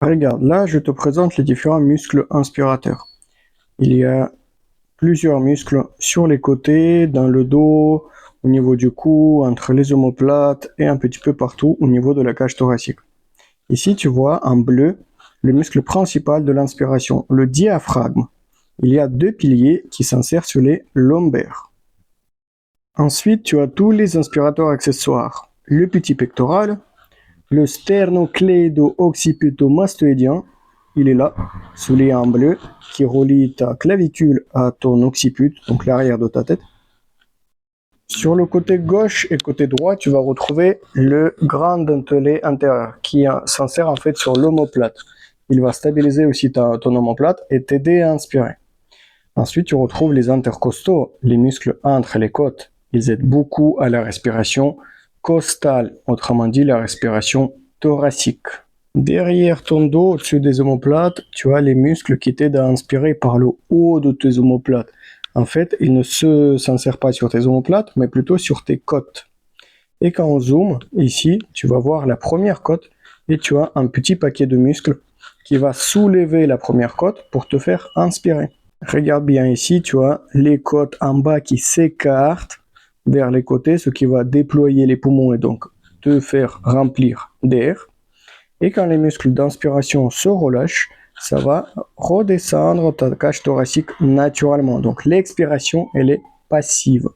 Regarde, là, je te présente les différents muscles inspirateurs. Il y a plusieurs muscles sur les côtés, dans le dos, au niveau du cou, entre les omoplates et un petit peu partout au niveau de la cage thoracique. Ici, tu vois en bleu le muscle principal de l'inspiration, le diaphragme. Il y a deux piliers qui s'insèrent sur les lombaires. Ensuite, tu as tous les inspirateurs accessoires. Le petit pectoral, le sternocléido-occipito-mastoïdien, il est là, souligné en bleu, qui relie ta clavicule à ton occiput, donc l'arrière de ta tête. Sur le côté gauche et côté droit, tu vas retrouver le grand dentelé antérieur, qui s'insère en fait sur l'omoplate. Il va stabiliser aussi ton omoplate et t'aider à inspirer. Ensuite, tu retrouves les intercostaux, les muscles entre les côtes. Ils aident beaucoup à la respiration costale, autrement dit la respiration thoracique. Derrière ton dos, au-dessus des omoplates, tu as les muscles qui t'aident à inspirer par le haut de tes omoplates. En fait, ils ne s'insèrent pas sur tes omoplates, mais plutôt sur tes côtes. Et quand on zoome, ici, tu vas voir la première côte et tu as un petit paquet de muscles qui va soulever la première côte pour te faire inspirer. Regarde bien ici, tu as les côtes en bas qui s'écartent vers les côtés, ce qui va déployer les poumons et donc te faire remplir d'air. Et quand les muscles d'inspiration se relâchent, ça va redescendre ta cage thoracique naturellement. Donc l'expiration, elle est passive.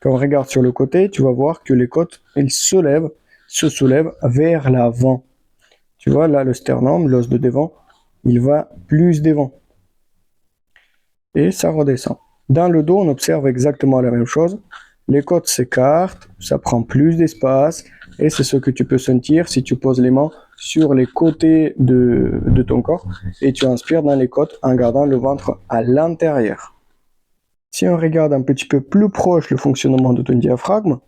Quand on regarde sur le côté, tu vas voir que les côtes, elles se soulèvent vers l'avant. Tu vois, là, le sternum, l'os de devant, il va plus devant. Et ça redescend. Dans le dos, on observe exactement la même chose. Les côtes s'écartent, ça prend plus d'espace, et c'est ce que tu peux sentir si tu poses les mains sur les côtés de ton corps et tu inspires dans les côtes en gardant le ventre à l'intérieur. Si on regarde un petit peu plus proche le fonctionnement de ton diaphragme,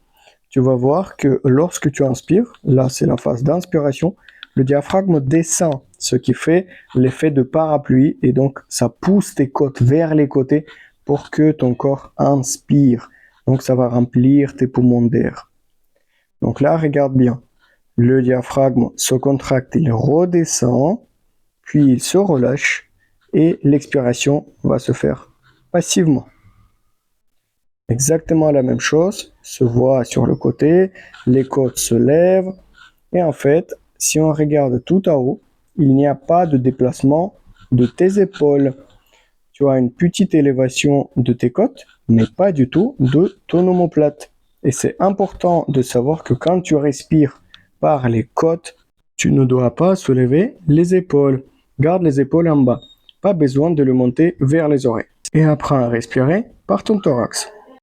tu vas voir que lorsque tu inspires, là c'est la phase d'inspiration, le diaphragme descend, ce qui fait l'effet de parapluie et donc ça pousse tes côtes vers les côtés pour que ton corps inspire. Donc ça va remplir tes poumons d'air. Donc là, regarde bien. Le diaphragme se contracte, il redescend, puis il se relâche et l'expiration va se faire passivement. Exactement la même chose se voit sur le côté, les côtes se lèvent et en fait, si on regarde tout en haut, il n'y a pas de déplacement de tes épaules. Tu as une petite élévation de tes côtes, mais pas du tout de ton omoplate. Et c'est important de savoir que quand tu respires par les côtes, tu ne dois pas soulever les épaules. Garde les épaules en bas. Pas besoin de le monter vers les oreilles. Et apprends à respirer par ton thorax.